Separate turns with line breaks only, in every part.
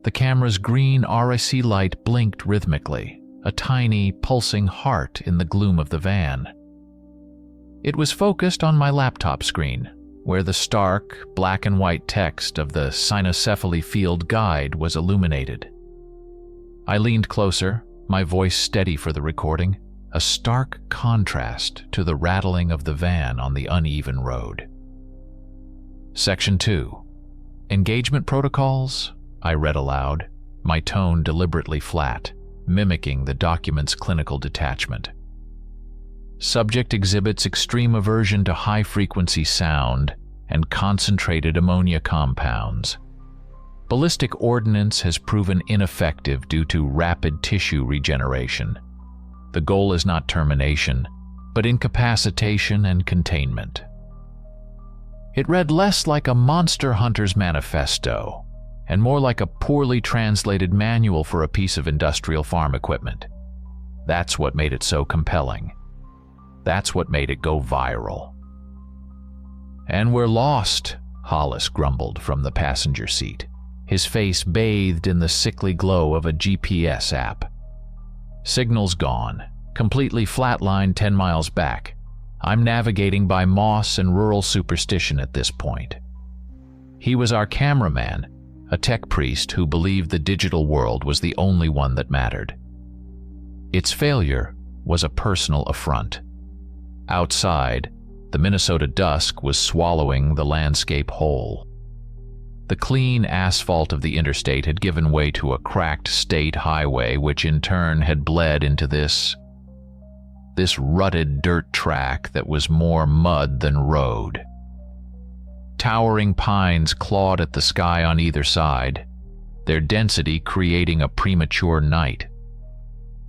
The camera's green RSC light blinked rhythmically, a tiny, pulsing heart in the gloom of the van. It was focused on my laptop screen, where the stark, black and white text of the cynocephaly field guide was illuminated. I leaned closer, my voice steady for the recording, a stark contrast to the rattling of the van on the uneven road. Section 2. Engagement protocols, I read aloud, my tone deliberately flat, mimicking the document's clinical detachment. Subject exhibits extreme aversion to high-frequency sound and concentrated ammonia compounds. Ballistic ordnance has proven ineffective due to rapid tissue regeneration. The goal is not termination, but incapacitation and containment. It read less like a monster hunter's manifesto and more like a poorly translated manual for a piece of industrial farm equipment. That's what made it so compelling. That's what made it go viral. "And we're lost," Hollis grumbled from the passenger seat, his face bathed in the sickly glow of a GPS app. "Signal's gone, completely flatlined 10 miles back. I'm navigating by moss and rural superstition at this point." He was our cameraman, a tech priest who believed the digital world was the only one that mattered. Its failure was a personal affront. Outside, the Minnesota dusk was swallowing the landscape whole. The clean asphalt of the interstate had given way to a cracked state highway, which in turn had bled into this rutted dirt track that was more mud than road. Towering pines clawed at the sky on either side, their density creating a premature night.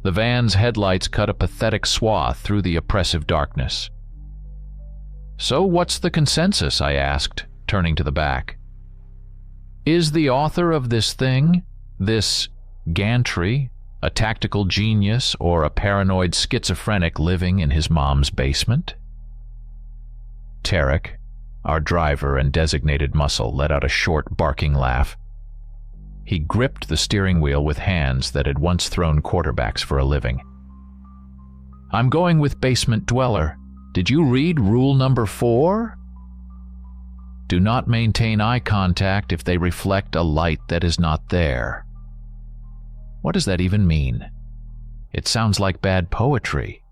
The van's headlights cut a pathetic swath through the oppressive darkness. "So what's the consensus?" I asked, turning to the back. "Is the author of this thing, this gantry, a tactical genius or a paranoid schizophrenic living in his mom's basement?" Tarek, our driver and designated muscle, let out a short, barking laugh. He gripped the steering wheel with hands that had once thrown quarterbacks for a living. "I'm going with basement dweller. Did you read rule number 4? Do not maintain eye contact if they reflect a light that is not there." What does that even mean? It sounds like bad poetry.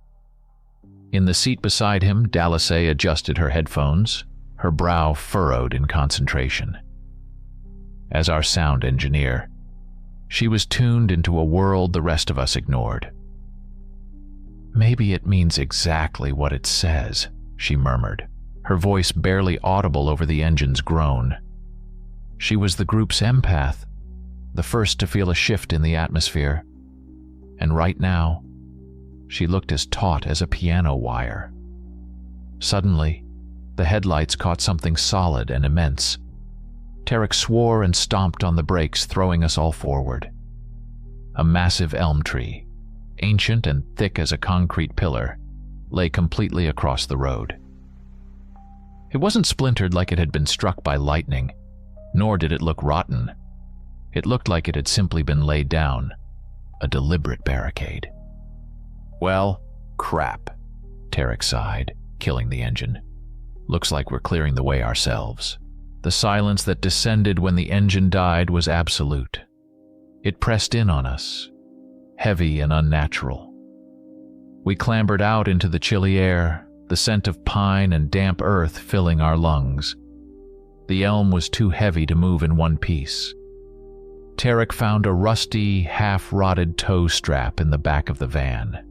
In the seat beside him, Dalasay adjusted her headphones, her brow furrowed in concentration. As our sound engineer, she was tuned into a world the rest of us ignored. "Maybe it means exactly what it says," she murmured, her voice barely audible over the engine's groan. She was the group's empath, the first to feel a shift in the atmosphere. And right now, she looked as taut as a piano wire. Suddenly, the headlights caught something solid and immense. Tarek swore and stomped on the brakes, throwing us all forward. A massive elm tree, ancient and thick as a concrete pillar, lay completely across the road. It wasn't splintered like it had been struck by lightning, nor did it look rotten. It looked like it had simply been laid down, a deliberate barricade. "Well, crap," Tarek sighed, killing the engine. "Looks like we're clearing the way ourselves." The silence that descended when the engine died was absolute. It pressed in on us, heavy and unnatural. We clambered out into the chilly air, the scent of pine and damp earth filling our lungs. The elm was too heavy to move in one piece. Tarek found a rusty, half-rotted tow strap in the back of the van,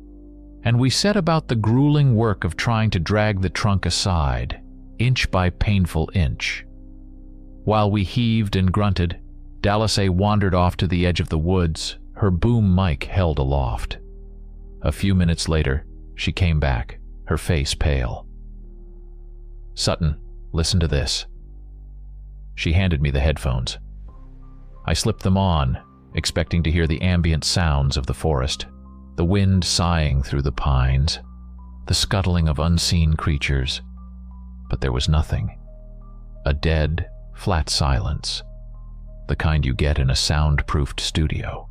and we set about the grueling work of trying to drag the trunk aside, inch by painful inch. While we heaved and grunted, Dalasay wandered off to the edge of the woods, her boom mic held aloft. A few minutes later, she came back, her face pale. "Sutton, listen to this." She handed me the headphones. I slipped them on, expecting to hear the ambient sounds of the forest, the wind sighing through the pines, the scuttling of unseen creatures. But there was nothing. A dead, flat silence. the kind you get in a soundproofed studio.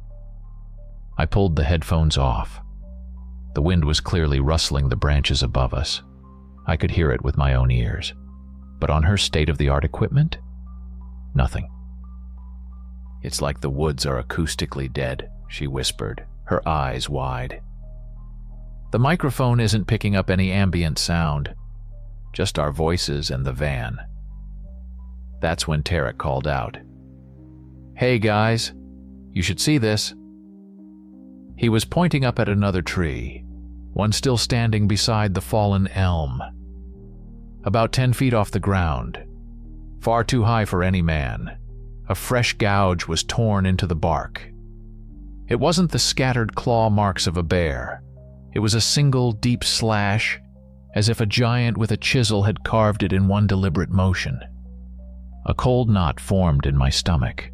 I pulled the headphones off. The wind was clearly rustling the branches above us. I could hear it with my own ears. But on her state-of-the-art equipment, nothing. "It's like the woods are acoustically dead," she whispered, her eyes wide. "The microphone isn't picking up any ambient sound, just our voices and the van." That's when Tarek called out, "Hey guys, you should see this." He was pointing up at another tree, one still standing beside the fallen elm. About 10 feet off the ground, far too high for any man, a fresh gouge was torn into the bark. It wasn't the scattered claw marks of a bear. It was a single deep slash, as if a giant with a chisel had carved it in one deliberate motion. A cold knot formed in my stomach.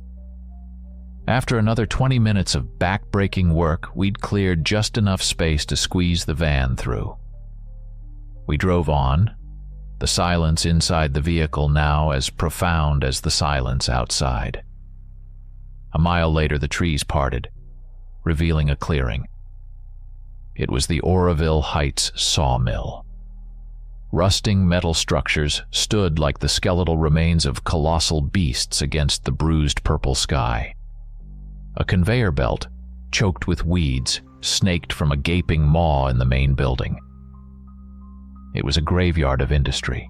After another 20 minutes of back-breaking work, we'd cleared just enough space to squeeze the van through. We drove on, the silence inside the vehicle now as profound as the silence outside. A mile later, the trees parted, revealing a clearing. It was the Oroville Heights sawmill. Rusting metal structures stood like the skeletal remains of colossal beasts against the bruised purple sky. A conveyor belt, choked with weeds, snaked from a gaping maw in the main building. It was a graveyard of industry.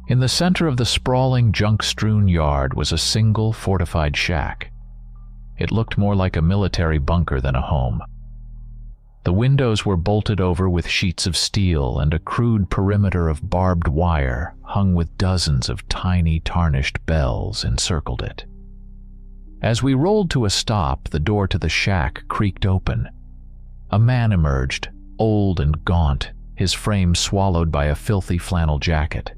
In the center of the sprawling, junk-strewn yard was a single fortified shack. It looked more like a military bunker than a home. The windows were bolted over with sheets of steel, and a crude perimeter of barbed wire hung with dozens of tiny, tarnished bells encircled it. As we rolled to a stop, the door to the shack creaked open. A man emerged, old and gaunt, his frame swallowed by a filthy flannel jacket.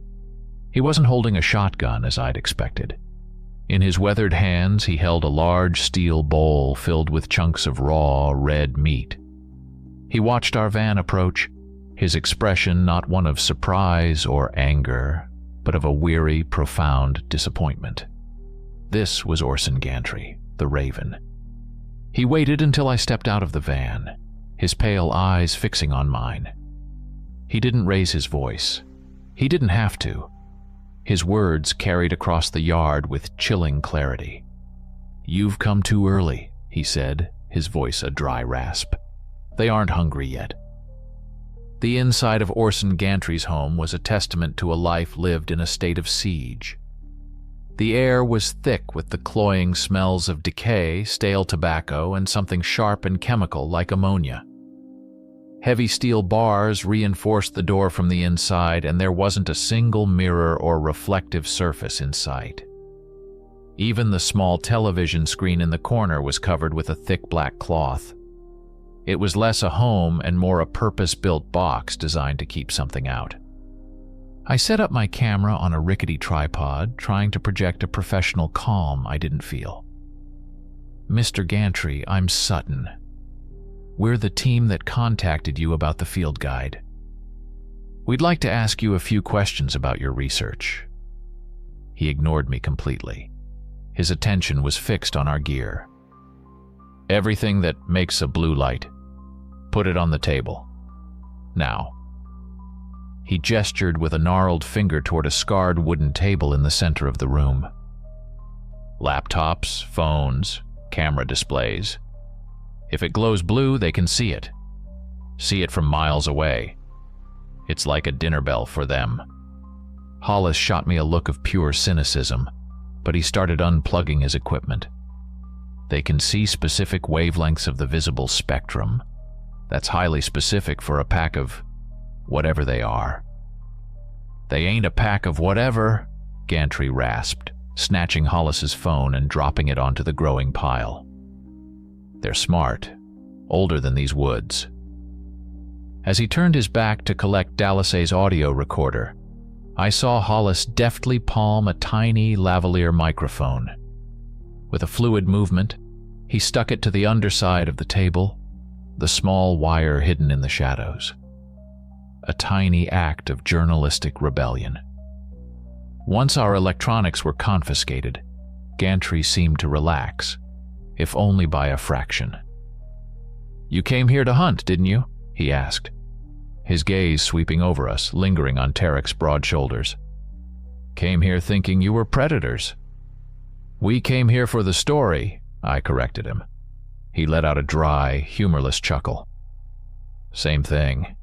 He wasn't holding a shotgun, as I'd expected. In his weathered hands, he held a large steel bowl filled with chunks of raw, red meat. He watched our van approach, his expression not one of surprise or anger, but of a weary, profound disappointment. This was Orson Gantry, the Raven. He waited until I stepped out of the van, his pale eyes fixing on mine. He didn't raise his voice. He didn't have to. His words carried across the yard with chilling clarity. "You've come too early," he said, his voice a dry rasp. "They aren't hungry yet." The inside of Orson Gantry's home was a testament to a life lived in a state of siege. The air was thick with the cloying smells of decay, stale tobacco, and something sharp and chemical like ammonia. Heavy steel bars reinforced the door from the inside, and there wasn't a single mirror or reflective surface in sight. Even the small television screen in the corner was covered with a thick black cloth. It was less a home and more a purpose-built box designed to keep something out. I set up my camera on a rickety tripod, trying to project a professional calm I didn't feel. "Mr. Gantry, I'm Sutton. We're the team that contacted you about the field guide. We'd like to ask you a few questions about your research." He ignored me completely. His attention was fixed on our gear. "Everything that makes a blue light. Put it on the table. Now." He gestured with a gnarled finger toward a scarred wooden table in the center of the room. "Laptops, phones, camera displays. If it glows blue, they can see it. See it from miles away. It's like a dinner bell for them." Hollis shot me a look of pure cynicism, but he started unplugging his equipment. "They can see specific wavelengths of the visible spectrum. That's highly specific for a pack of whatever they are." "They ain't a pack of whatever," Gantry rasped, snatching Hollis's phone and dropping it onto the growing pile. "They're smart, older than these woods." As he turned his back to collect Dallas's audio recorder, I saw Hollis deftly palm a tiny lavalier microphone. With a fluid movement, he stuck it to the underside of the table, the small wire hidden in the shadows. A tiny act of journalistic rebellion. Once our electronics were confiscated, Gantry seemed to relax, if only by a fraction. "You came here to hunt, didn't you?" he asked, his gaze sweeping over us, lingering on Tarek's broad shoulders. "Came here thinking you were predators." "We came here for the story," I corrected him. He let out a dry, humorless chuckle. "Same thing."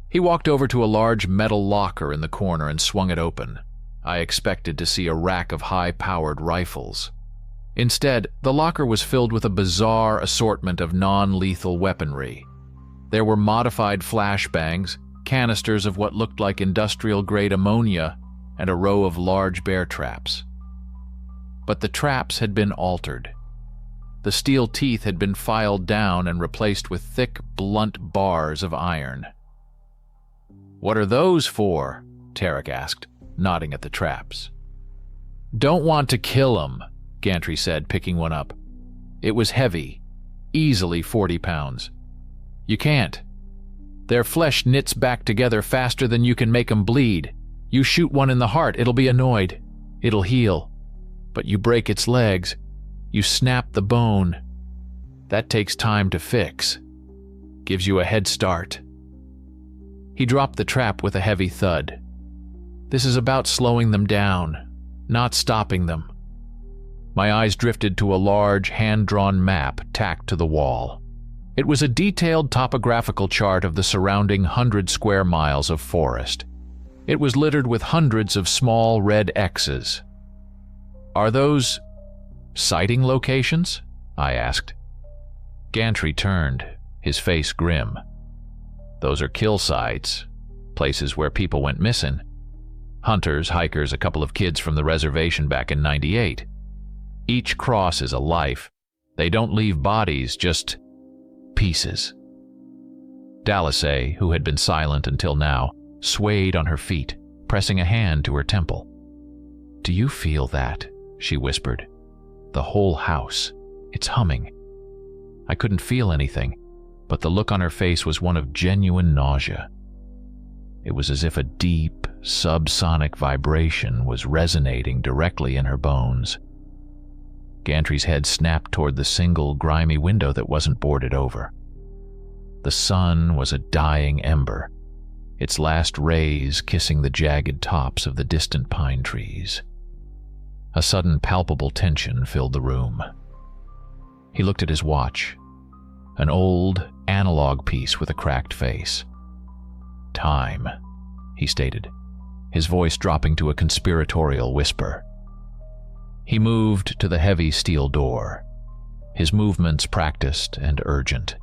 He walked over to a large metal locker in the corner and swung it open. I expected to see a rack of high-powered rifles. Instead, the locker was filled with a bizarre assortment of non-lethal weaponry. There were modified flashbangs, canisters of what looked like industrial-grade ammonia, and a row of large bear traps. But the traps had been altered. The steel teeth had been filed down and replaced with thick, blunt bars of iron. "What are those for?" Tarek asked, nodding at the traps. "Don't want to kill 'em," Gantry said, picking one up. It was heavy, easily 40 pounds. "You can't. Their flesh knits back together faster than you can make 'em bleed. You shoot one in the heart, it'll be annoyed. It'll heal. But you break its legs, you snap the bone. That takes time to fix. Gives you a head start." He dropped the trap with a heavy thud. "This is about slowing them down, not stopping them." My eyes drifted to a large, hand-drawn map tacked to the wall. It was a detailed topographical chart of the surrounding 100 square miles of forest. It was littered with hundreds of small red X's. "Are those sighting locations?" I asked. Gantry turned, his face grim. "Those are kill sites, places where people went missing. Hunters, hikers, a couple of kids from the reservation back in '98. Each cross is a life. They don't leave bodies, just pieces." Dalasay, who had been silent until now, swayed on her feet, pressing a hand to her temple. "Do you feel that?" she whispered. "The whole house. It's humming." I couldn't feel anything, but the look on her face was one of genuine nausea. It was as if a deep, subsonic vibration was resonating directly in her bones. Gantry's head snapped toward the single, grimy window that wasn't boarded over. The sun was a dying ember, its last rays kissing the jagged tops of the distant pine trees. A sudden palpable tension filled the room. He looked at his watch, an old, analog piece with a cracked face. "Time," he stated, his voice dropping to a conspiratorial whisper. He moved to the heavy steel door, his movements practiced and urgent.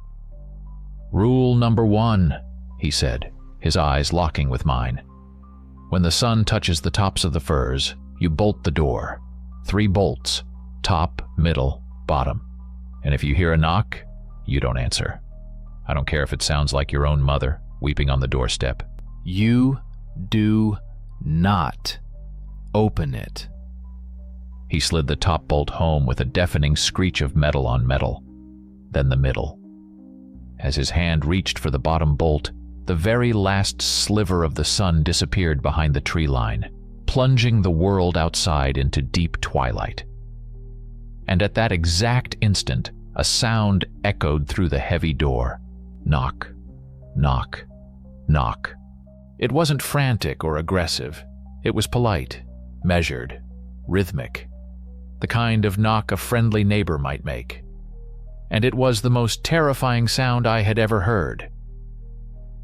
"Rule number 1, he said, his eyes locking with mine. "When the sun touches the tops of the firs, you bolt the door. 3 bolts, top, middle, bottom. And if you hear a knock, you don't answer. I don't care if it sounds like your own mother weeping on the doorstep. You do not open it." He slid the top bolt home with a deafening screech of metal on metal, then the middle. As his hand reached for the bottom bolt, the very last sliver of the sun disappeared behind the tree line, plunging the world outside into deep twilight. And at that exact instant, a sound echoed through the heavy door. Knock, knock, knock. It wasn't frantic or aggressive. It was polite, measured, rhythmic. The kind of knock a friendly neighbor might make. And it was the most terrifying sound I had ever heard.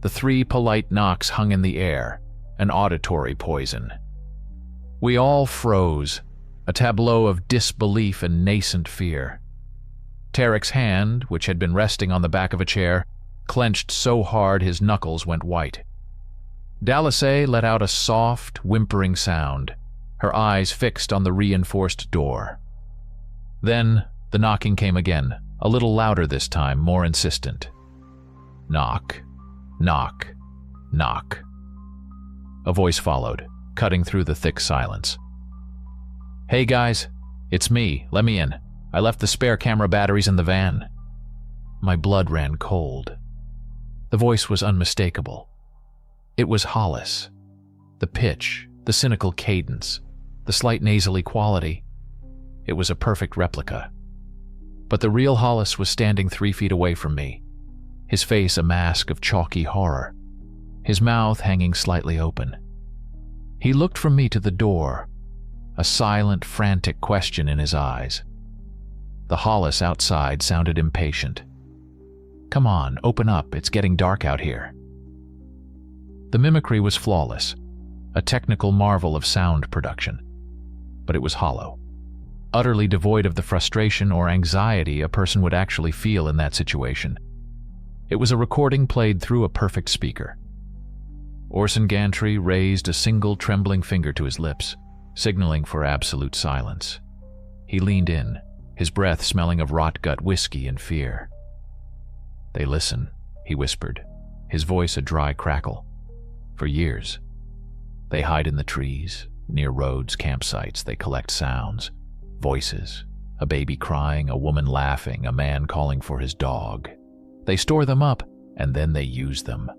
The 3 polite knocks hung in the air, an auditory poison. We all froze, a tableau of disbelief and nascent fear. Tarek's hand, which had been resting on the back of a chair, clenched so hard his knuckles went white. Dalasay let out a soft, whimpering sound, her eyes fixed on the reinforced door. Then the knocking came again, a little louder this time, more insistent. Knock, knock, knock. A voice followed, cutting through the thick silence. "Hey guys, it's me, let me in. I left the spare camera batteries in the van." My blood ran cold. The voice was unmistakable. It was Hollis. The pitch, the cynical cadence, the slight nasally quality. It was a perfect replica. But the real Hollis was standing 3 feet away from me, his face a mask of chalky horror, his mouth hanging slightly open. He looked from me to the door, a silent, frantic question in his eyes. The Hollis outside sounded impatient. "Come on, open up, it's getting dark out here." The mimicry was flawless, a technical marvel of sound production. But it was hollow, utterly devoid of the frustration or anxiety a person would actually feel in that situation. It was a recording played through a perfect speaker. Orson Gantry raised a single trembling finger to his lips, signaling for absolute silence. He leaned in, his breath smelling of rot-gut whiskey and fear. "They listen," he whispered, his voice a dry crackle. "For years. They hide in the trees, near roads, campsites. They collect sounds, voices, a baby crying, a woman laughing, a man calling for his dog. They store them up, and then they use them."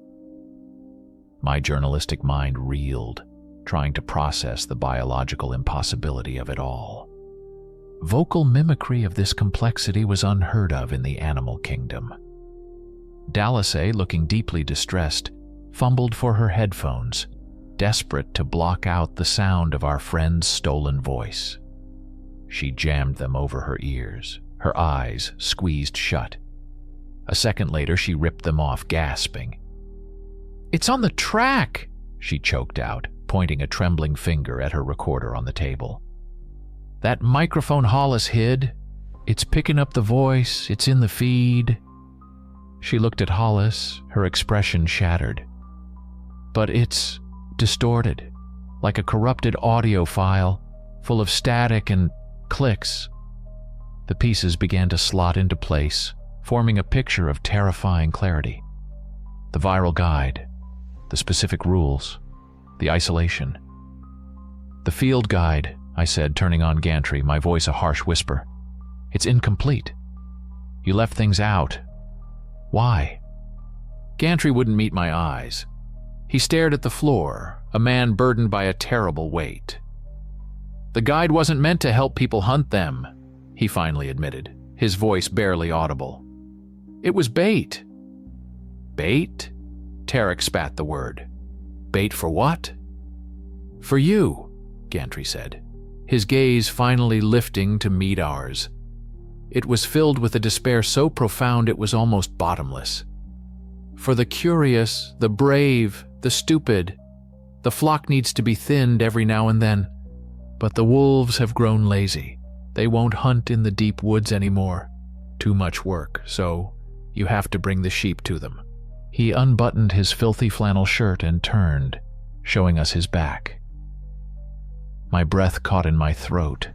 My journalistic mind reeled, trying to process the biological impossibility of it all. Vocal mimicry of this complexity was unheard of in the animal kingdom. Dallace, looking deeply distressed, fumbled for her headphones, desperate to block out the sound of our friend's stolen voice. She jammed them over her ears, her eyes squeezed shut. A second later, she ripped them off, gasping. "It's on the track," she choked out, pointing a trembling finger at her recorder on the table. "That microphone Hollis hid. It's picking up the voice. It's in the feed." She looked at Hollis, her expression shattered. "But it's distorted, like a corrupted audio file, full of static and clicks." The pieces began to slot into place, forming a picture of terrifying clarity. The viral guide, the specific rules, the isolation. "The field guide," I said, turning on Gantry, my voice a harsh whisper. "It's incomplete. You left things out. Why?" Gantry wouldn't meet my eyes. He stared at the floor, a man burdened by a terrible weight. "The guide wasn't meant to help people hunt them," he finally admitted, his voice barely audible. "It was bait." "Bait?" Tarek spat the word. "Bait for what?" "For you," Gantry said, his gaze finally lifting to meet ours. It was filled with a despair so profound it was almost bottomless. "For the curious, the brave, the stupid. The flock needs to be thinned every now and then. But the wolves have grown lazy. They won't hunt in the deep woods anymore. Too much work, so you have to bring the sheep to them." He unbuttoned his filthy flannel shirt and turned, showing us his back. My breath caught in my throat.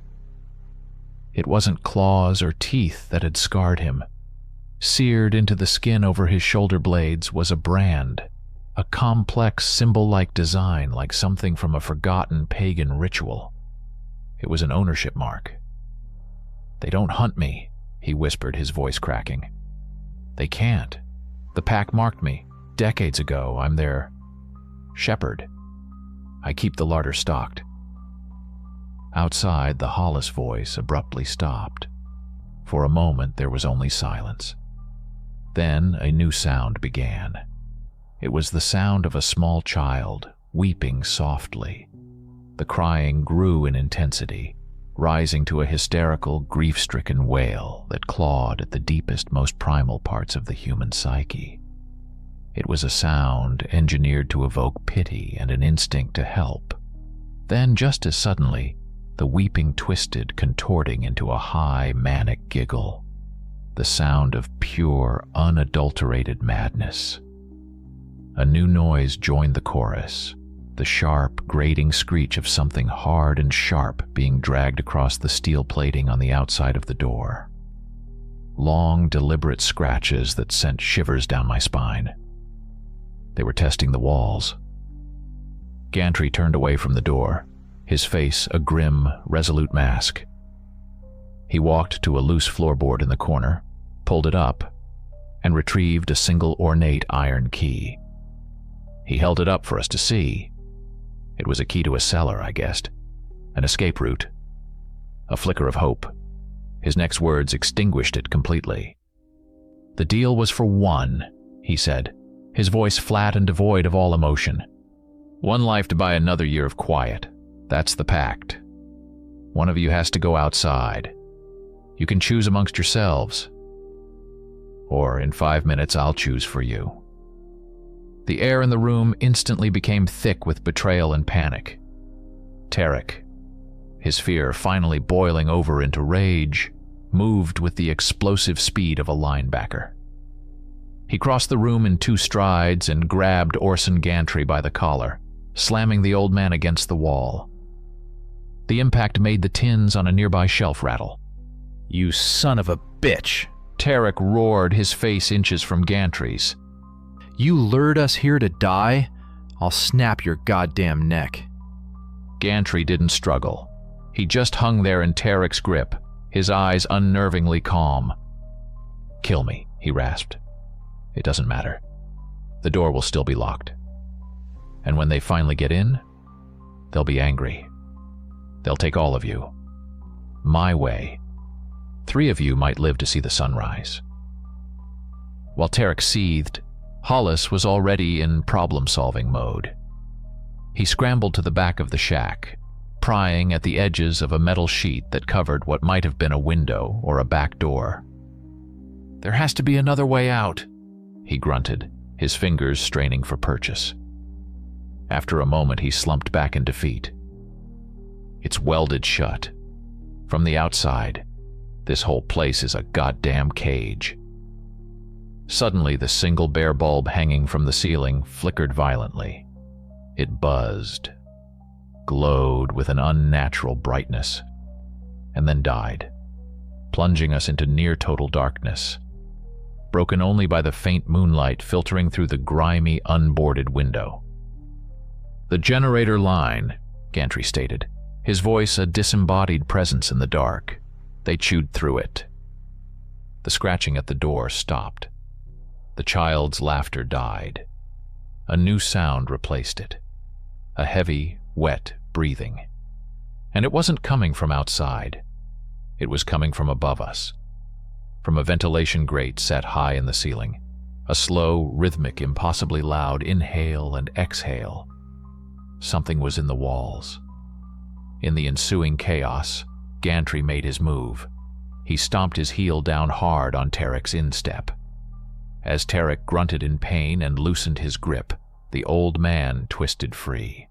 It wasn't claws or teeth that had scarred him. Seared into the skin over his shoulder blades was a brand, a complex symbol-like design like something from a forgotten pagan ritual. It was an ownership mark. "They don't hunt me," he whispered, his voice cracking. "They can't. The pack marked me. Decades ago, I'm their shepherd. I keep the larder stocked." Outside, the Hollis voice abruptly stopped. For a moment, there was only silence. Then a new sound began. It was the sound of a small child, weeping softly. The crying grew in intensity, rising to a hysterical, grief-stricken wail that clawed at the deepest, most primal parts of the human psyche. It was a sound engineered to evoke pity and an instinct to help. Then, just as suddenly, the weeping twisted, contorting into a high, manic giggle. The sound of pure, unadulterated madness. A new noise joined the chorus, the sharp, grating screech of something hard and sharp being dragged across the steel plating on the outside of the door. Long, deliberate scratches that sent shivers down my spine. They were testing the walls. Gantry turned away from the door, his face a grim, resolute mask. He walked to a loose floorboard in the corner, pulled it up, and retrieved a single ornate iron key. He held it up for us to see. It was a key to a cellar, I guessed, an escape route. A flicker of hope. His next words extinguished it completely. "The deal was for one," he said, his voice flat and devoid of all emotion. "One life to buy another year of quiet. That's the pact. One of you has to go outside. You can choose amongst yourselves. Or in 5 minutes I'll choose for you." The air in the room instantly became thick with betrayal and panic. Tarek, his fear finally boiling over into rage, moved with the explosive speed of a linebacker. He crossed the room in 2 strides and grabbed Orson Gantry by the collar, slamming the old man against the wall. The impact made the tins on a nearby shelf rattle. "You son of a bitch!" Tarek roared, his face inches from Gantry's.
"You lured us here to die? I'll snap your goddamn neck."
Gantry didn't struggle. He just hung there in Tarek's grip, his eyes unnervingly calm. "Kill me," he rasped. "It doesn't matter. The door will still be locked. And when they finally get in, they'll be angry. They'll take all of you. My way. 3 of you might live to see the sunrise." While Tarek seethed, Hollis was already in problem-solving mode. He scrambled to the back of the shack, prying at the edges of a metal sheet that covered what might have been a window or a back door. "There has to be another way out," he grunted, his fingers straining for purchase. After a moment, he slumped back in defeat. "It's welded shut. From the outside, this whole place is a goddamn cage." Suddenly, the single bare bulb hanging from the ceiling flickered violently. It buzzed, glowed with an unnatural brightness, and then died, plunging us into near-total darkness, broken only by the faint moonlight filtering through the grimy, unboarded window. "The generator line," Gantry stated, his voice a disembodied presence in the dark. They chewed through it. The scratching at the door stopped. The child's laughter died. A new sound replaced it. A heavy, wet breathing. And it wasn't coming from outside. It was coming from above us. From a ventilation grate set high in the ceiling. A slow, rhythmic, impossibly loud inhale and exhale. Something was in the walls. In the ensuing chaos, Gantry made his move. He stomped his heel down hard on Tarek's instep. As Tarek grunted in pain and loosened his grip, the old man twisted free.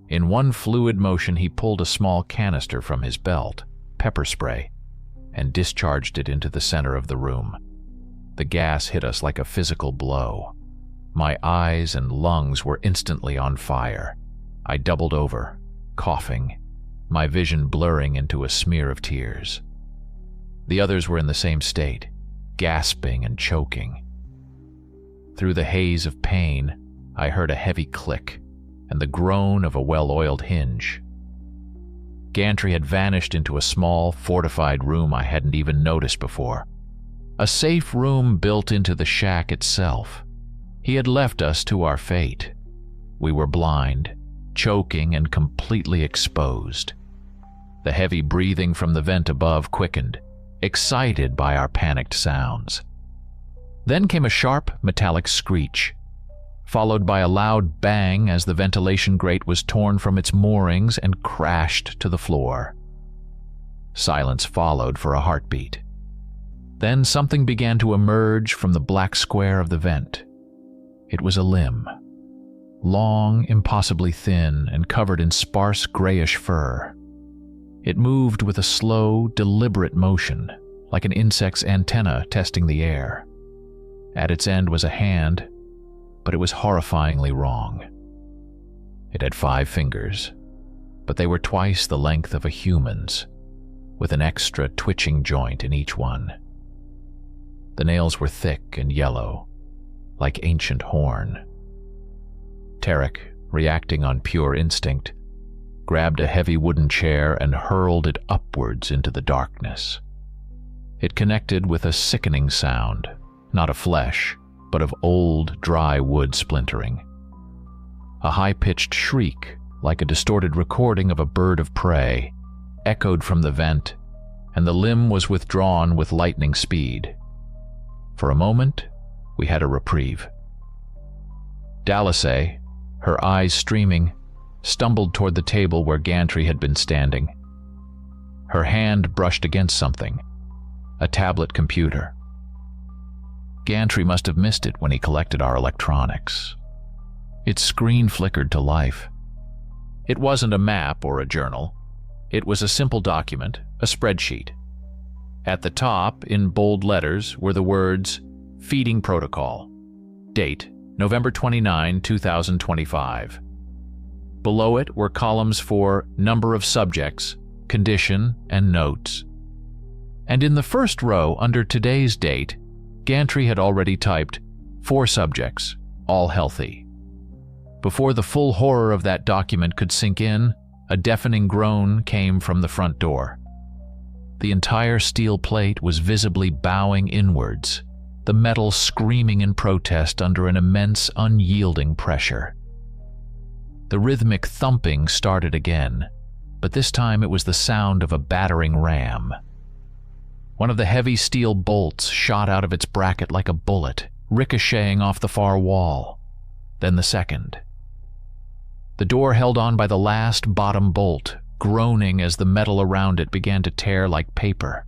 In one fluid motion, he pulled a small canister from his belt, pepper spray, and discharged it into the center of the room. The gas hit us like a physical blow. My eyes and lungs were instantly on fire. I doubled over, coughing, my vision blurring into a smear of tears. The others were in the same state, gasping and choking. Through the haze of pain, I heard a heavy click and the groan of a well-oiled hinge. Gantry had vanished into a small, fortified room I hadn't even noticed before. A safe room built into the shack itself. He had left us to our fate. We were blind, choking, and completely exposed. The heavy breathing from the vent above quickened, excited by our panicked sounds. Then came a sharp, metallic screech, followed by a loud bang as the ventilation grate was torn from its moorings and crashed to the floor. Silence followed for a heartbeat. Then something began to emerge from the black square of the vent. It was a limb, long, impossibly thin, and covered in sparse grayish fur. It moved with a slow, deliberate motion, like an insect's antenna testing the air. At its end was a hand, but it was horrifyingly wrong. It had 5 fingers, but they were twice the length of a human's, with an extra twitching joint in each one. The nails were thick and yellow, like ancient horn. Tarek, reacting on pure instinct, grabbed a heavy wooden chair and hurled it upwards into the darkness. It connected with a sickening sound, not of flesh, but of old, dry wood splintering. A high-pitched shriek, like a distorted recording of a bird of prey, echoed from the vent, and the limb was withdrawn with lightning speed. For a moment, we had a reprieve. Dalasay, her eyes streaming, stumbled toward the table where Gantry had been standing. Her hand brushed against something, a tablet computer. Gantry must have missed it when he collected our electronics. Its screen flickered to life. It wasn't a map or a journal. It was a simple document, a spreadsheet. At the top, in bold letters, were the words, Feeding Protocol. Date, November 29, 2025. Below it were columns for number of subjects, condition, and notes. And in the first row, under today's date, Gantry had already typed 4 subjects, all healthy. Before the full horror of that document could sink in, a deafening groan came from the front door. The entire steel plate was visibly bowing inwards, the metal screaming in protest under an immense, unyielding pressure. The rhythmic thumping started again, but this time it was the sound of a battering ram. One of the heavy steel bolts shot out of its bracket like a bullet, ricocheting off the far wall. Then the second. The door held on by the last bottom bolt, groaning as the metal around it began to tear like paper.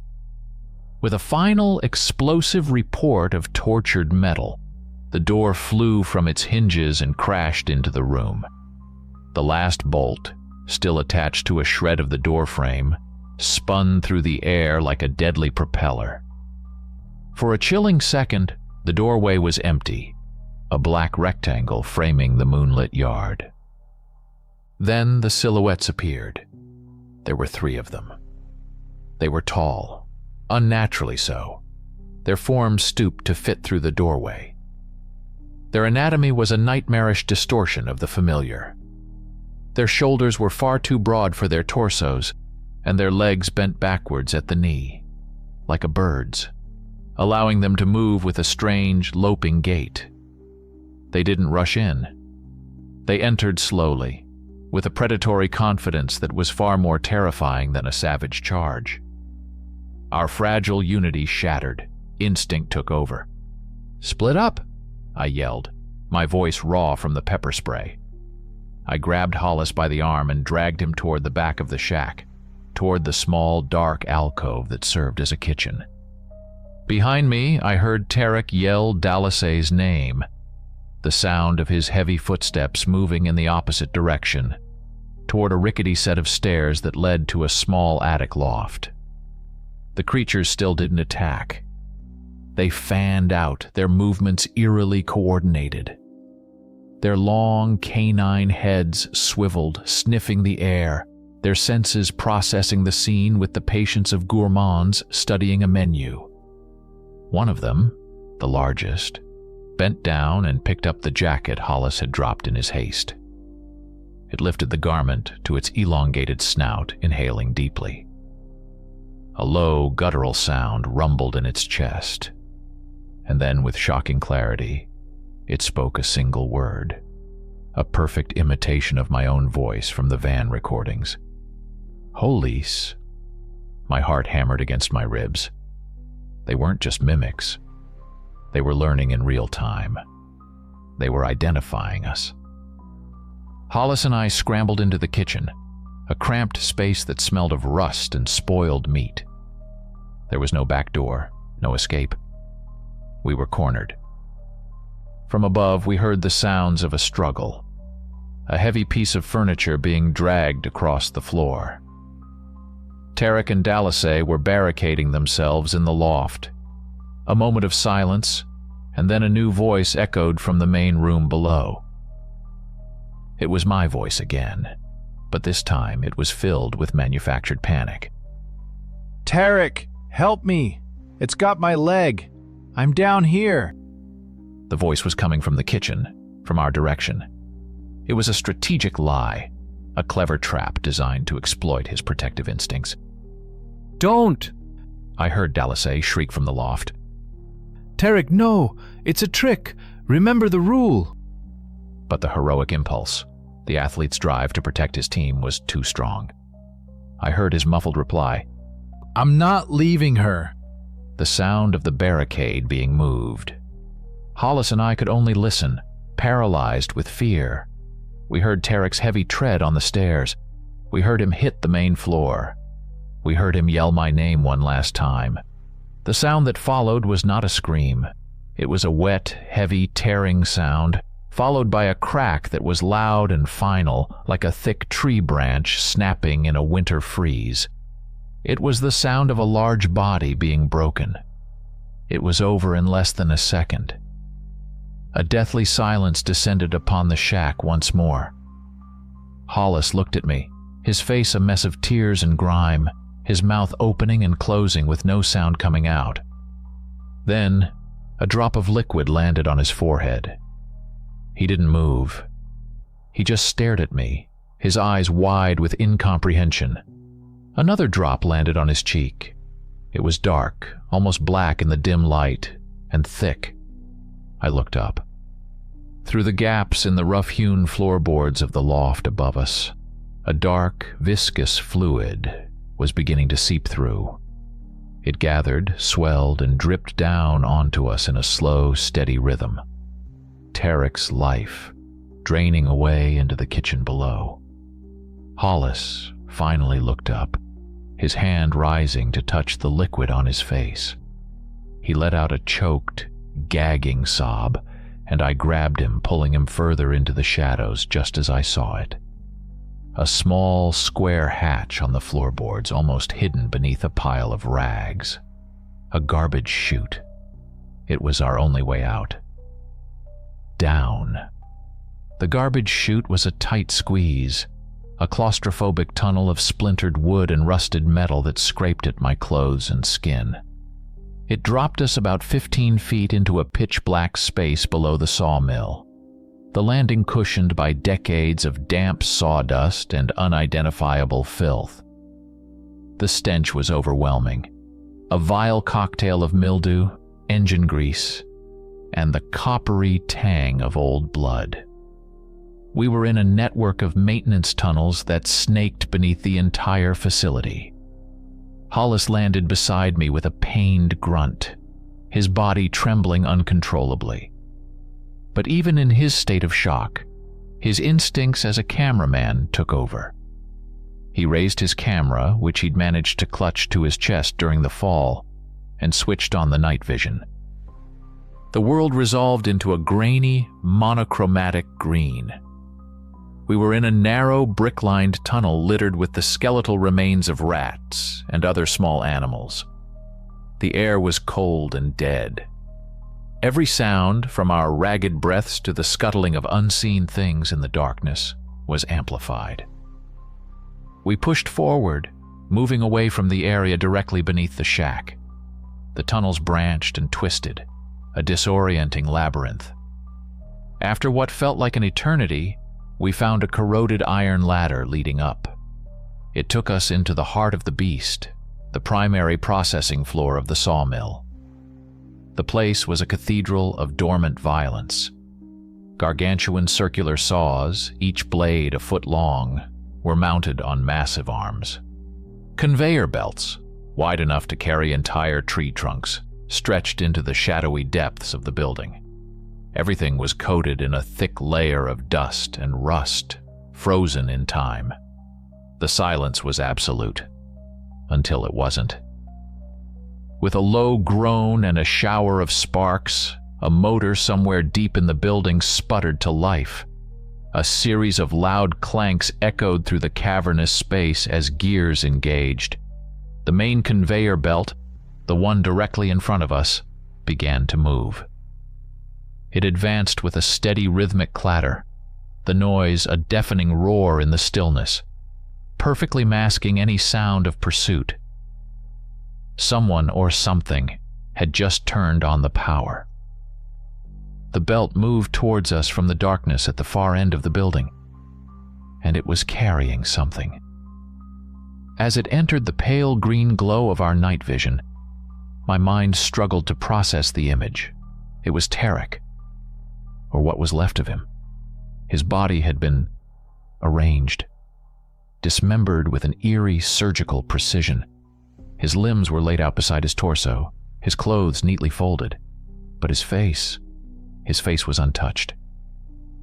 With a final explosive report of tortured metal, the door flew from its hinges and crashed into the room. The last bolt, still attached to a shred of the door frame, spun through the air like a deadly propeller. For a chilling second, the doorway was empty, a black rectangle framing the moonlit yard. Then the silhouettes appeared. There were 3 of them. They were tall, unnaturally so. Their forms stooped to fit through the doorway. Their anatomy was a nightmarish distortion of the familiar. Their shoulders were far too broad for their torsos, and their legs bent backwards at the knee, like a bird's, allowing them to move with a strange, loping gait. They didn't rush in. They entered slowly, with a predatory confidence that was far more terrifying than a savage charge. Our fragile unity shattered. Instinct took over. "Split up!" I yelled, my voice raw from the pepper spray. I grabbed Hollis by the arm and dragged him toward the back of the shack, toward the small, dark alcove that served as a kitchen. Behind me, I heard Tarek yell Dalasay's name, the sound of his heavy footsteps moving in the opposite direction, toward a rickety set of stairs that led to a small attic loft. The creatures still didn't attack. They fanned out, their movements eerily coordinated. Their long, canine heads swiveled, sniffing the air, their senses processing the scene with the patience of gourmands studying a menu. One of them, the largest, bent down and picked up the jacket Hollis had dropped in his haste. It lifted the garment to its elongated snout, inhaling deeply. A low, guttural sound rumbled in its chest, and then with shocking clarity, it spoke a single word, a perfect imitation of my own voice from the van recordings. Holis. My heart hammered against my ribs. They weren't just mimics. They were learning in real time. They were identifying us. Hollis and I scrambled into the kitchen, a cramped space that smelled of rust and spoiled meat. There was no back door, no escape. We were cornered. From above, we heard the sounds of a struggle, a heavy piece of furniture being dragged across the floor. Tarek and Dalasay were barricading themselves in the loft. A moment of silence, and then a new voice echoed from the main room below. It was my voice again, but this time it was filled with manufactured panic.
"Tarek, help me! It's got my leg! I'm down here!"
The voice was coming from the kitchen, from our direction. It was a strategic lie, a clever trap designed to exploit his protective instincts.
"Don't!"
I heard Dalasay shriek from the loft.
"Tarek, no! It's a trick! Remember the rule!"
But the heroic impulse, the athlete's drive to protect his team, was too strong. I heard his muffled reply.
"I'm not leaving her."
The sound of the barricade being moved. Hollis and I could only listen, paralyzed with fear. We heard Tarek's heavy tread on the stairs. We heard him hit the main floor. We heard him yell my name one last time. The sound that followed was not a scream. It was a wet, heavy, tearing sound, followed by a crack that was loud and final, like a thick tree branch snapping in a winter freeze. It was the sound of a large body being broken. It was over in less than a second. A deathly silence descended upon the shack once more. Hollis looked at me, his face a mess of tears and grime, his mouth opening and closing with no sound coming out. Then, a drop of liquid landed on his forehead. He didn't move. He just stared at me, his eyes wide with incomprehension. Another drop landed on his cheek. It was dark, almost black in the dim light, and thick. I looked up. Through the gaps in the rough-hewn floorboards of the loft above us, a dark, viscous fluid was beginning to seep through. It gathered, swelled, and dripped down onto us in a slow, steady rhythm. Tarek's life, draining away into the kitchen below. Hollis finally looked up, his hand rising to touch the liquid on his face. He let out a choked, gagging sob, and I grabbed him, pulling him further into the shadows just as I saw it. A small, square hatch on the floorboards, almost hidden beneath a pile of rags. A garbage chute. It was our only way out. Down. The garbage chute was a tight squeeze, a claustrophobic tunnel of splintered wood and rusted metal that scraped at my clothes and skin. It dropped us about 15 feet into a pitch-black space below the sawmill, the landing cushioned by decades of damp sawdust and unidentifiable filth. The stench was overwhelming, a vile cocktail of mildew, engine grease, and the coppery tang of old blood. We were in a network of maintenance tunnels that snaked beneath the entire facility. Hollis landed beside me with a pained grunt, his body trembling uncontrollably. But even in his state of shock, his instincts as a cameraman took over. He raised his camera, which he'd managed to clutch to his chest during the fall, and switched on the night vision. The world resolved into a grainy, monochromatic green. We were in a narrow, brick-lined tunnel littered with the skeletal remains of rats and other small animals. The air was cold and dead. Every sound, from our ragged breaths to the scuttling of unseen things in the darkness, was amplified. We pushed forward, moving away from the area directly beneath the shack. The tunnels branched and twisted, a disorienting labyrinth. After what felt like an eternity, we found a corroded iron ladder leading up. It took us into the heart of the beast, the primary processing floor of the sawmill. The place was a cathedral of dormant violence. Gargantuan circular saws, each blade a foot long, were mounted on massive arms. Conveyor belts, wide enough to carry entire tree trunks, stretched into the shadowy depths of the building. Everything was coated in a thick layer of dust and rust, frozen in time. The silence was absolute, until it wasn't. With a low groan and a shower of sparks, a motor somewhere deep in the building sputtered to life. A series of loud clanks echoed through the cavernous space as gears engaged. The main conveyor belt, the one directly in front of us, began to move. It advanced with a steady rhythmic clatter, the noise a deafening roar in the stillness, perfectly masking any sound of pursuit. Someone or something had just turned on the power. The belt moved towards us from the darkness at the far end of the building, and it was carrying something. As it entered the pale green glow of our night vision, my mind struggled to process the image. It was Tarek, or what was left of him. His body had been arranged. dismembered with an eerie surgical precision. His limbs were laid out beside his torso, his clothes neatly folded, but his face was untouched.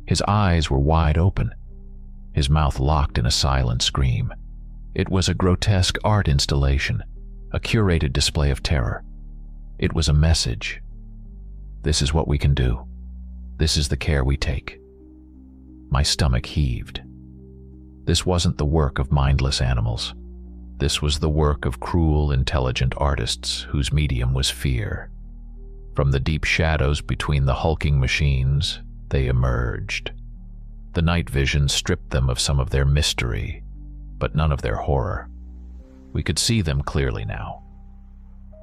His eyes were wide open, his mouth locked in a silent scream. It was a grotesque art installation, a curated display of terror. It was a message. This is what we can do. This is the care we take. My stomach heaved. This wasn't the work of mindless animals. This was the work of cruel, intelligent artists whose medium was fear. From the deep shadows between the hulking machines, they emerged. The night vision stripped them of some of their mystery, but none of their horror. We could see them clearly now.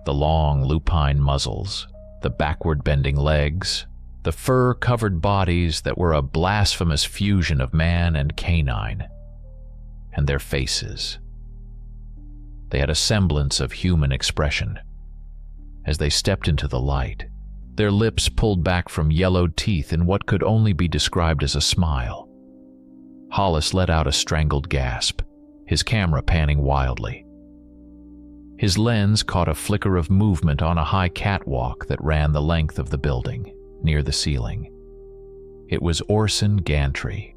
The long, lupine muzzles, the backward-bending legs, the fur-covered bodies that were a blasphemous fusion of man and canine, and their faces. They had a semblance of human expression. As they stepped into the light, their lips pulled back from yellowed teeth in what could only be described as a smile. Hollis let out a strangled gasp, his camera panning wildly. His lens caught a flicker of movement on a high catwalk that ran the length of the building, near the ceiling. It was Orson Gantry.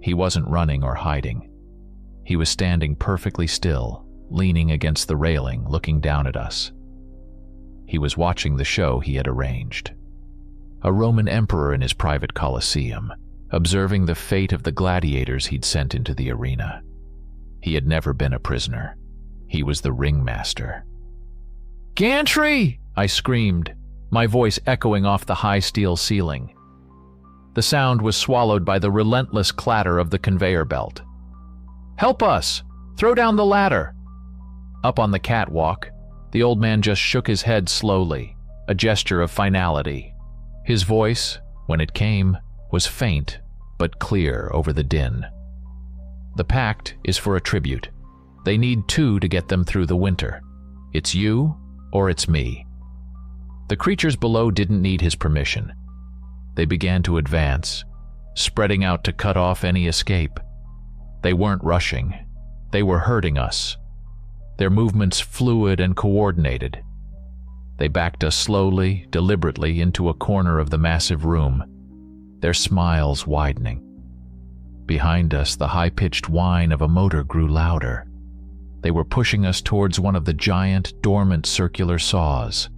He wasn't running or hiding. He was standing perfectly still, leaning against the railing, looking down at us. He was watching the show he had arranged. A Roman emperor in his private Colosseum, observing the fate of the gladiators he'd sent into the arena. He had never been a prisoner. He was the ringmaster. "Gantry!" I screamed, my voice echoing off the high steel ceiling. The sound was swallowed by the relentless clatter of the conveyor belt. "Help us! Throw down the ladder!" Up on the catwalk, the old man just shook his head slowly, a gesture of finality. His voice, when it came, was faint but clear over the din. "The pact is for a tribute. They need two to get them through the winter. It's you or it's me." The creatures below didn't need his permission. They began to advance, spreading out to cut off any escape. They weren't rushing. They were herding us. Their movements fluid and coordinated. They backed us slowly, deliberately into a corner of the massive room, their smiles widening. Behind us, the high-pitched whine of a motor grew louder. They were pushing us towards one of the giant, dormant circular saws.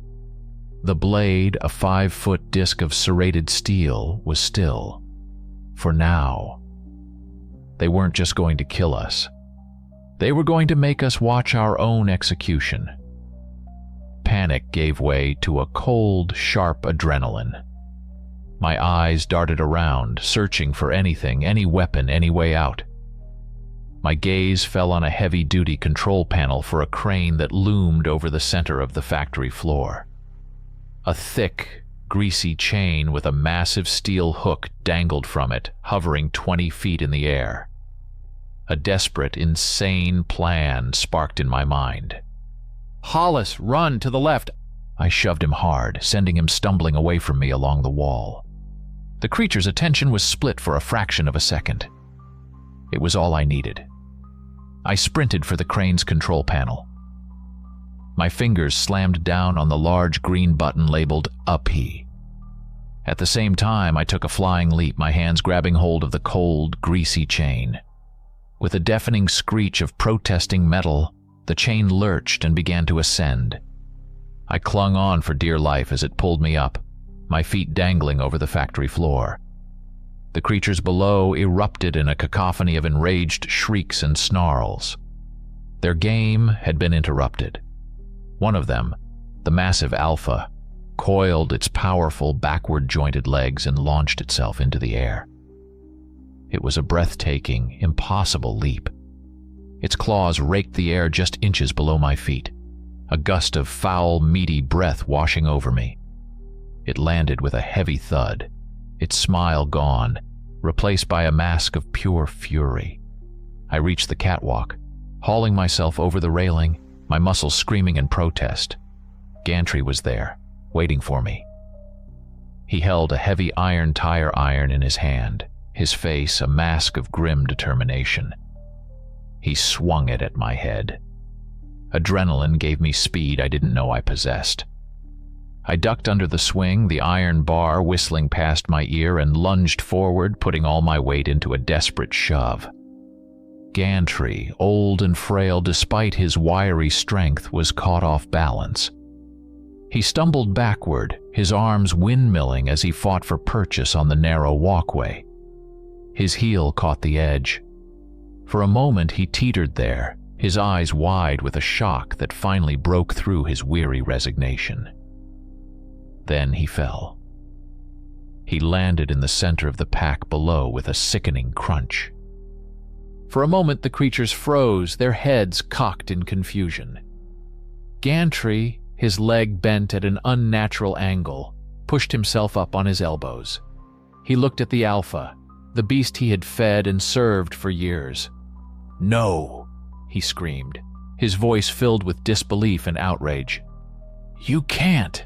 The blade, a 5-foot disc of serrated steel, was still. For now. They weren't just going to kill us. They were going to make us watch our own execution. Panic gave way to a cold, sharp adrenaline. My eyes darted around, searching for anything, any weapon, any way out. My gaze fell on a heavy-duty control panel for a crane that loomed over the center of the factory floor. A thick, greasy chain with a massive steel hook dangled from it, hovering 20 feet in the air. A desperate, insane plan sparked in my mind. "Hollis, run to the left!" I shoved him hard, sending him stumbling away from me along the wall. The creature's attention was split for a fraction of a second. It was all I needed. I sprinted for the crane's control panel. My fingers slammed down on the large green button labeled Up He. At the same time, I took a flying leap, my hands grabbing hold of the cold, greasy chain. With a deafening screech of protesting metal, the chain lurched and began to ascend. I clung on for dear life as it pulled me up, my feet dangling over the factory floor. The creatures below erupted in a cacophony of enraged shrieks and snarls. Their game had been interrupted. One of them, the massive Alpha, coiled its powerful backward-jointed legs and launched itself into the air. It was a breathtaking, impossible leap. Its claws raked the air just inches below my feet, a gust of foul, meaty breath washing over me. It landed with a heavy thud, its smile gone, replaced by a mask of pure fury. I reached the catwalk, hauling myself over the railing, my muscles screaming in protest. Gantry was there, waiting for me. He held a heavy iron tire iron in his hand, his face a mask of grim determination. He swung it at my head. Adrenaline gave me speed I didn't know I possessed. I ducked under the swing, the iron bar whistling past my ear, and lunged forward, putting all my weight into a desperate shove. Gantry, old and frail despite his wiry strength, was caught off balance. He stumbled backward, his arms windmilling as he fought for purchase on the narrow walkway. His heel caught the edge. For a moment he teetered there, his eyes wide with a shock that finally broke through his weary resignation. Then he fell. He landed in the center of the pack below with a sickening crunch. For a moment the creatures froze, their heads cocked in confusion. Gantry, his leg bent at an unnatural angle, pushed himself up on his elbows. He looked at the alpha, the beast he had fed and served for years. "No," he screamed, his voice filled with disbelief and outrage. "You can't.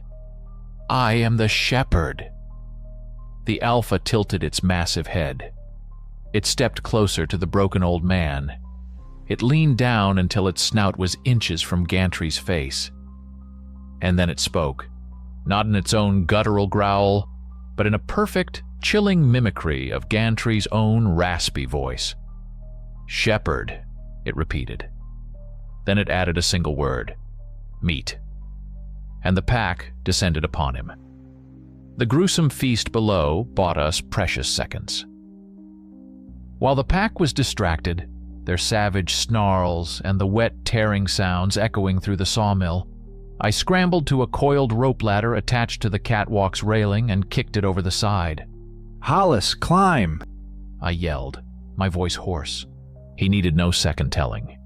I am the shepherd." The alpha tilted its massive head. It stepped closer to the broken old man. It leaned down until its snout was inches from Gantry's face. And then it spoke, not in its own guttural growl, but in a perfect, chilling mimicry of Gantry's own raspy voice. "Shepherd," it repeated. Then it added a single word, "meat." And the pack descended upon him. The gruesome feast below bought us precious seconds. While the pack was distracted, their savage snarls and the wet tearing sounds echoing through the sawmill, I scrambled to a coiled rope ladder attached to the catwalk's railing and kicked it over the side.
"Hollis, climb!"
I yelled, my voice hoarse. He needed no second telling.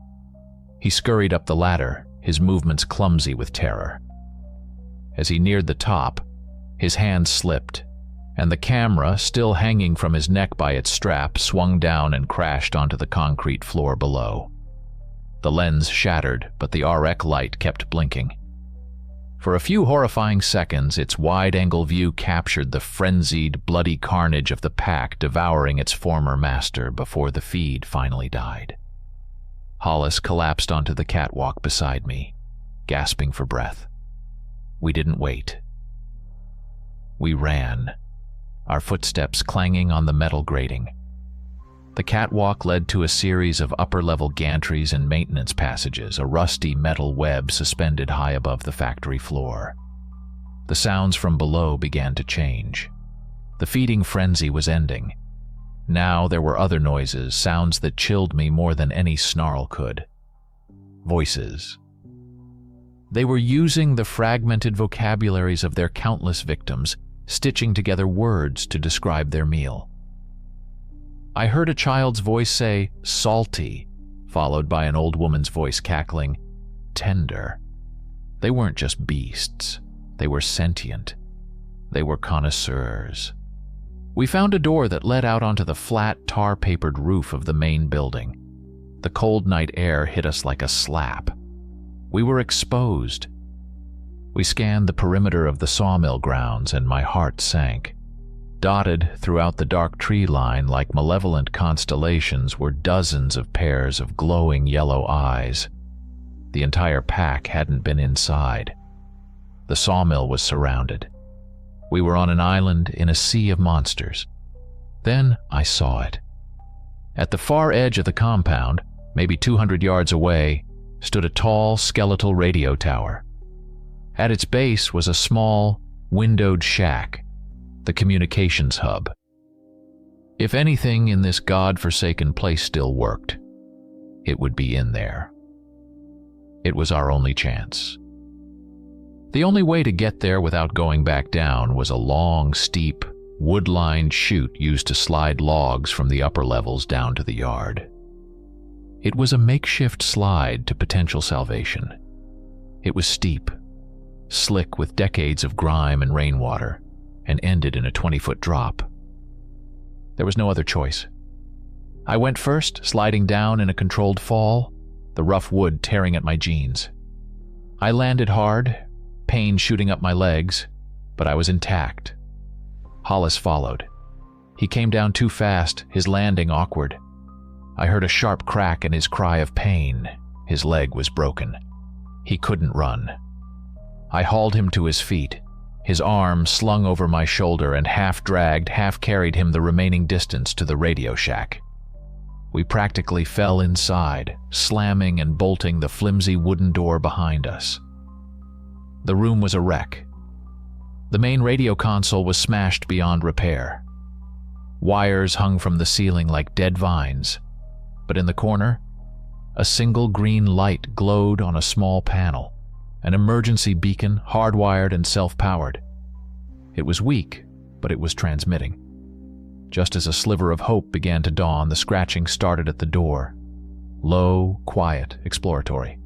He scurried up the ladder, his movements clumsy with terror. As he neared the top, his hand slipped, and the camera, still hanging from his neck by its strap, swung down and crashed onto the concrete floor below. The lens shattered, but the RX light kept blinking. For a few horrifying seconds, its wide-angle view captured the frenzied, bloody carnage of the pack devouring its former master before the feed finally died. Hollis collapsed onto the catwalk beside me, gasping for breath. We didn't wait. We ran, our footsteps clanging on the metal grating. The catwalk led to a series of upper-level gantries and maintenance passages, a rusty metal web suspended high above the factory floor. The sounds from below began to change. The feeding frenzy was ending. Now there were other noises, sounds that chilled me more than any snarl could. Voices. They were using the fragmented vocabularies of their countless victims, stitching together words to describe their meal. I heard a child's voice say, "salty," followed by an old woman's voice cackling, "tender." They weren't just beasts. They were sentient. They were connoisseurs. We found a door that led out onto the flat, tar-papered roof of the main building. The cold night air hit us like a slap. We were exposed. We scanned the perimeter of the sawmill grounds, and my heart sank. Dotted throughout the dark tree line like malevolent constellations were dozens of pairs of glowing yellow eyes. The entire pack hadn't been inside. The sawmill was surrounded. We were on an island in a sea of monsters. Then I saw it. At the far edge of the compound, maybe 200 yards away, stood a tall, skeletal radio tower. At its base was a small, windowed shack, the communications hub. If anything in this god-forsaken place still worked, it would be in there. It was our only chance. The only way to get there without going back down was a long, steep, wood-lined chute used to slide logs from the upper levels down to the yard. It was a makeshift slide to potential salvation. It was steep, slick with decades of grime and rainwater, and ended in a 20-foot drop. There was no other choice. I went first, sliding down in a controlled fall, the rough wood tearing at my jeans. I landed hard, pain shooting up my legs, but I was intact. Hollis followed. He came down too fast, his landing awkward. I heard a sharp crack and his cry of pain. His leg was broken. He couldn't run. I hauled him to his feet, his arm slung over my shoulder, and half-dragged, half-carried him the remaining distance to the radio shack. We practically fell inside, slamming and bolting the flimsy wooden door behind us. The room was a wreck. The main radio console was smashed beyond repair. Wires hung from the ceiling like dead vines, but in the corner, a single green light glowed on a small panel, an emergency beacon, hardwired and self-powered. It was weak, but it was transmitting. Just as a sliver of hope began to dawn, the scratching started at the door. Low, quiet, exploratory.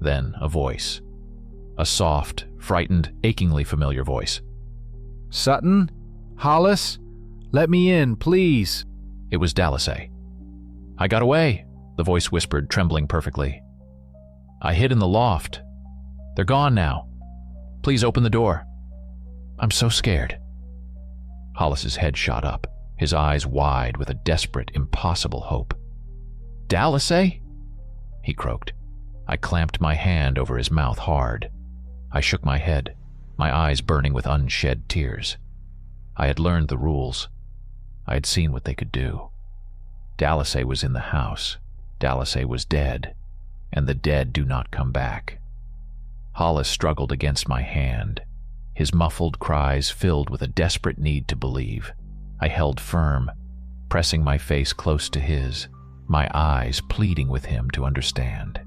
Then a voice. A soft, frightened, achingly familiar voice.
Sutton? Hollis? Let me in, please.
It was Dallasay. I got away, the voice whispered, trembling perfectly. I hid in the loft. They're gone now. Please open the door. I'm so scared. Hollis's head shot up, his eyes wide with a desperate, impossible hope. Dallasay? He croaked. I clamped my hand over his mouth hard. I shook my head, my eyes burning with unshed tears. I had learned the rules. I had seen what they could do. Dallasay was in the house. Dallasay was dead, and the dead do not come back. Hollis struggled against my hand, his muffled cries filled with a desperate need to believe. I held firm, pressing my face close to his, my eyes pleading with him to understand.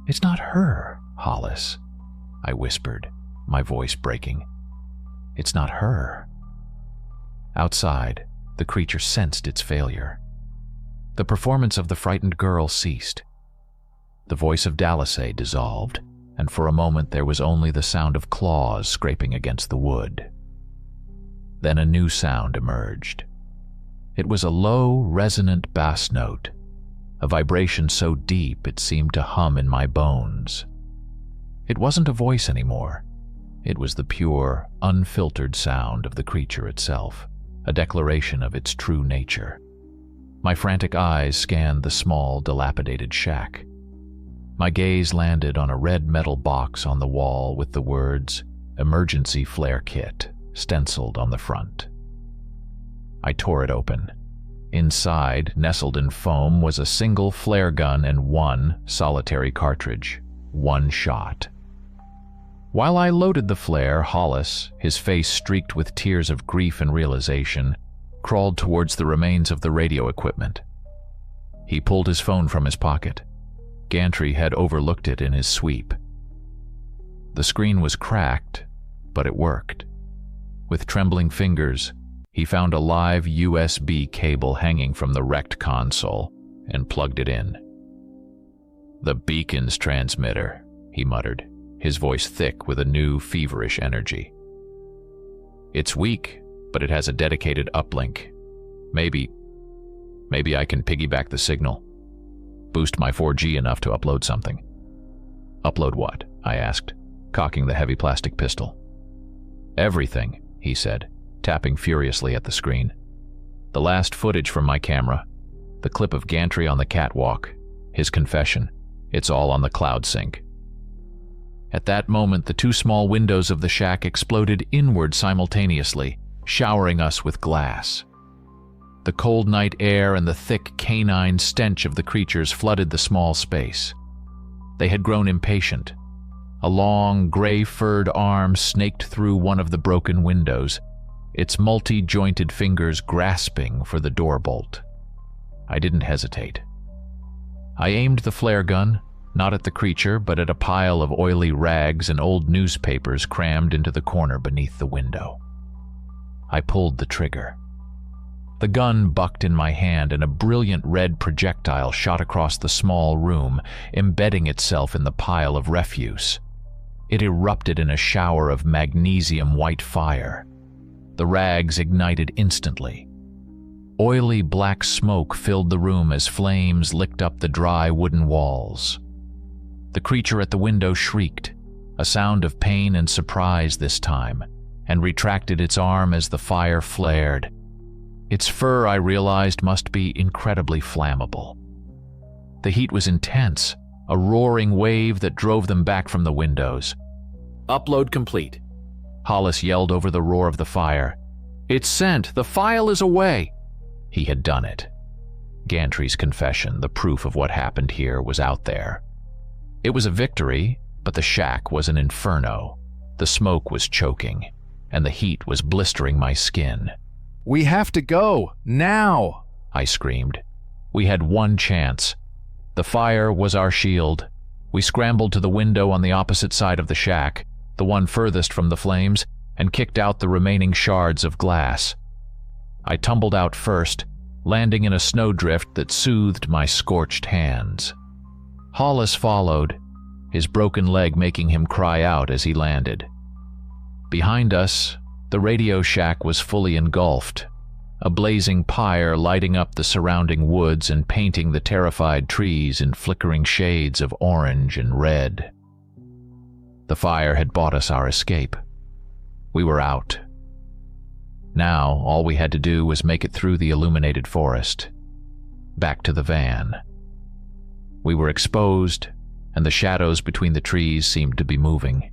It's not her, Hollis, I whispered, my voice breaking. It's not her. Outside, the creature sensed its failure. The performance of the frightened girl ceased. The voice of Dallasay dissolved, and for a moment there was only the sound of claws scraping against the wood. Then a new sound emerged. It was a low, resonant bass note, a vibration so deep it seemed to hum in my bones. It wasn't a voice anymore. It was the pure, unfiltered sound of the creature itself, a declaration of its true nature. My frantic eyes scanned the small, dilapidated shack. My gaze landed on a red metal box on the wall with the words, "Emergency Flare Kit," stenciled on the front. I tore it open. Inside, nestled in foam, was a single flare gun and one solitary cartridge, one shot. While I loaded the flare, Hollis, his face streaked with tears of grief and realization, crawled towards the remains of the radio equipment. He pulled his phone from his pocket. Gantry had overlooked it in his sweep. The screen was cracked, but it worked. With trembling fingers, he found a live USB cable hanging from the wrecked console and plugged it in. "The beacon's transmitter," he muttered, his voice thick with a new, feverish energy. "It's weak, but it has a dedicated uplink. Maybe I can piggyback the signal. Boost my 4G enough to upload something." "Upload what?" I asked, cocking the heavy plastic pistol. "Everything," he said, tapping furiously at the screen. "The last footage from my camera, the clip of Gantry on the catwalk, his confession, it's all on the cloud sync." At that moment, the two small windows of the shack exploded inward simultaneously, showering us with glass. The cold night air and the thick canine stench of the creatures flooded the small space. They had grown impatient. A long, gray-furred arm snaked through one of the broken windows, its multi-jointed fingers grasping for the door bolt. I didn't hesitate. I aimed the flare gun, not at the creature, but at a pile of oily rags and old newspapers crammed into the corner beneath the window. I pulled the trigger. The gun bucked in my hand and a brilliant red projectile shot across the small room, embedding itself in the pile of refuse. It erupted in a shower of magnesium-white fire. The rags ignited instantly. Oily black smoke filled the room as flames licked up the dry wooden walls. The creature at the window shrieked, a sound of pain and surprise this time, and retracted its arm as the fire flared. Its fur, I realized, must be incredibly flammable. The heat was intense, a roaring wave that drove them back from the windows.
Upload complete.
Hollis yelled over the roar of the fire. "It's sent! The file is away!" He had done it. Gantry's confession, the proof of what happened here, was out there. It was a victory, but the shack was an inferno. The smoke was choking, and the heat was blistering my skin.
We have to go, now!
I screamed. We had one chance. The fire was our shield. We scrambled to the window on the opposite side of the shack, the one furthest from the flames, and kicked out the remaining shards of glass. I tumbled out first, landing in a snowdrift that soothed my scorched hands. Hollis followed, his broken leg making him cry out as he landed. Behind us, the radio shack was fully engulfed, a blazing pyre lighting up the surrounding woods and painting the terrified trees in flickering shades of orange and red. The fire had bought us our escape. We were out. Now, all we had to do was make it through the illuminated forest, back to the van. We were exposed, and the shadows between the trees seemed to be moving.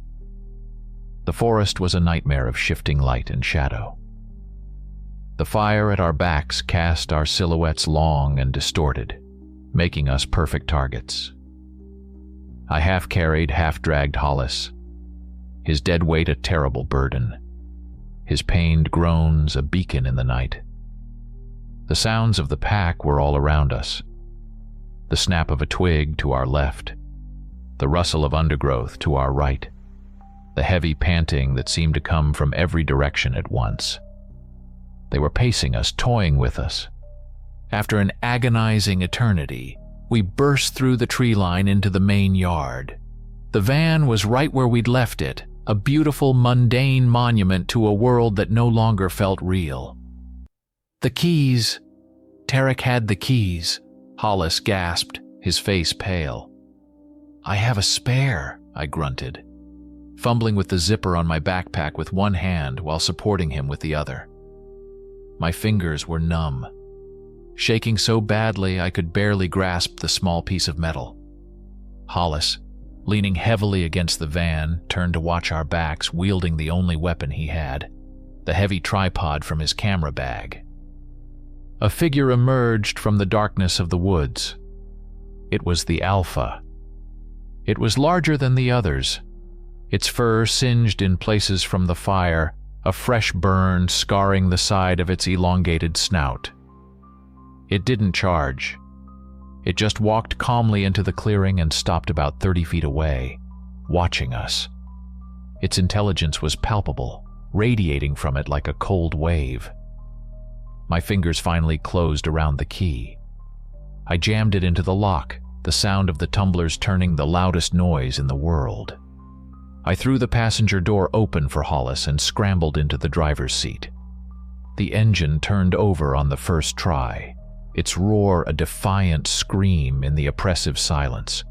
The forest was a nightmare of shifting light and shadow. The fire at our backs cast our silhouettes long and distorted, making us perfect targets. I half-carried, half-dragged Hollis, his dead weight a terrible burden, his pained groans a beacon in the night. The sounds of the pack were all around us. The snap of a twig to our left, the rustle of undergrowth to our right, the heavy panting that seemed to come from every direction at once. They were pacing us, toying with us. After an agonizing eternity, we burst through the tree line into the main yard. The van was right where we'd left it, a beautiful, mundane monument to a world that no longer felt real. "The keys!" Tarek had the keys. Hollis gasped, his face pale. "I have a spare," I grunted, fumbling with the zipper on my backpack with one hand while supporting him with the other. My fingers were numb, shaking so badly I could barely grasp the small piece of metal. Hollis, leaning heavily against the van, turned to watch our backs, wielding the only weapon he had, the heavy tripod from his camera bag. A figure emerged from the darkness of the woods. It was the Alpha. It was larger than the others, its fur singed in places from the fire, a fresh burn scarring the side of its elongated snout. It didn't charge. It just walked calmly into the clearing and stopped about 30 feet away, watching us. Its intelligence was palpable, radiating from it like a cold wave. My fingers finally closed around the key. I jammed it into the lock, the sound of the tumblers turning the loudest noise in the world. I threw the passenger door open for Hollis and scrambled into the driver's seat. The engine turned over on the first try, its roar a defiant scream in the oppressive silence.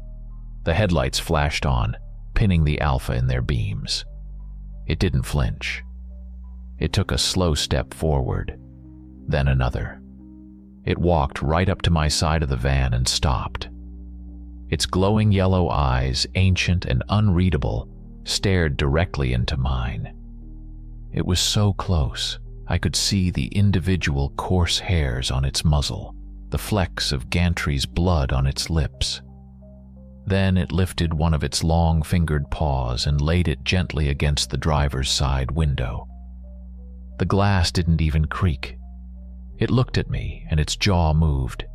The headlights flashed on, pinning the Alpha in their beams. It didn't flinch. It took a slow step forward, then another. It walked right up to my side of the van and stopped. Its glowing yellow eyes, ancient and unreadable, stared directly into mine. It was so close, I could see the individual coarse hairs on its muzzle, the flecks of Gantry's blood on its lips. Then it lifted one of its long-fingered paws and laid it gently against the driver's side window. The glass didn't even creak. It looked at me, and its jaw moved.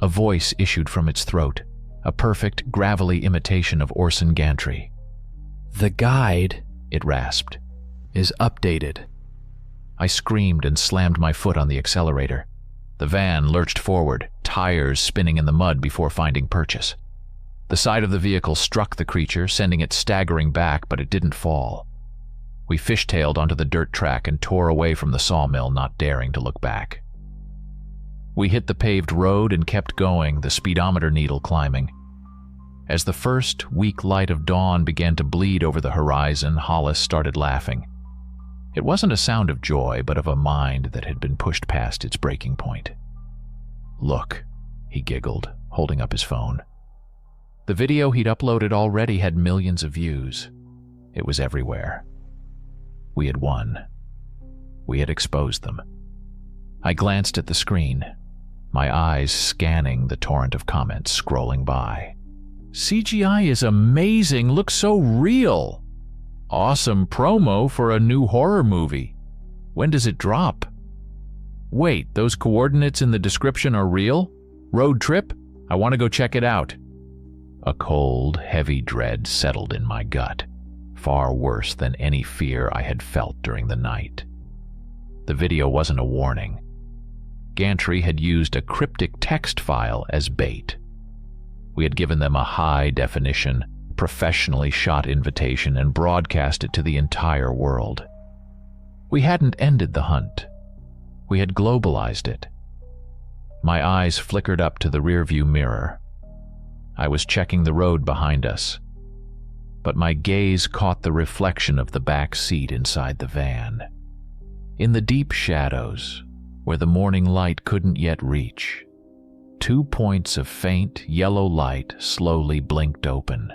A voice issued from its throat, a perfect, gravelly imitation of Orson Gantry.
"The guide,"
it rasped,
"is updated."
I screamed and slammed my foot on the accelerator. The van lurched forward, tires spinning in the mud before finding purchase. The side of the vehicle struck the creature, sending it staggering back, but it didn't fall. We fishtailed onto the dirt track and tore away from the sawmill, not daring to look back. We hit the paved road and kept going, the speedometer needle climbing. As the first weak light of dawn began to bleed over the horizon, Hollis started laughing. It wasn't a sound of joy, but of a mind that had been pushed past its breaking point. "Look," he giggled, holding up his phone. The video he'd uploaded already had millions of views. It was everywhere. We had won. We had exposed them. I glanced at the screen, my eyes scanning the torrent of comments scrolling by. "CGI is amazing, looks so real. Awesome promo for a new horror movie. When does it drop? Wait, those coordinates in the description are real? Road trip? I want to go check it out." A cold, heavy dread settled in my gut, far worse than any fear I had felt during the night. The video wasn't a warning. Gantry had used a cryptic text file as bait. We had given them a high-definition, professionally shot invitation and broadcast it to the entire world. We hadn't ended the hunt. We had globalized it. My eyes flickered up to the rearview mirror. I was checking the road behind us, but my gaze caught the reflection of the back seat inside the van. In the deep shadows, where the morning light couldn't yet reach, 2 points of faint yellow light slowly blinked open.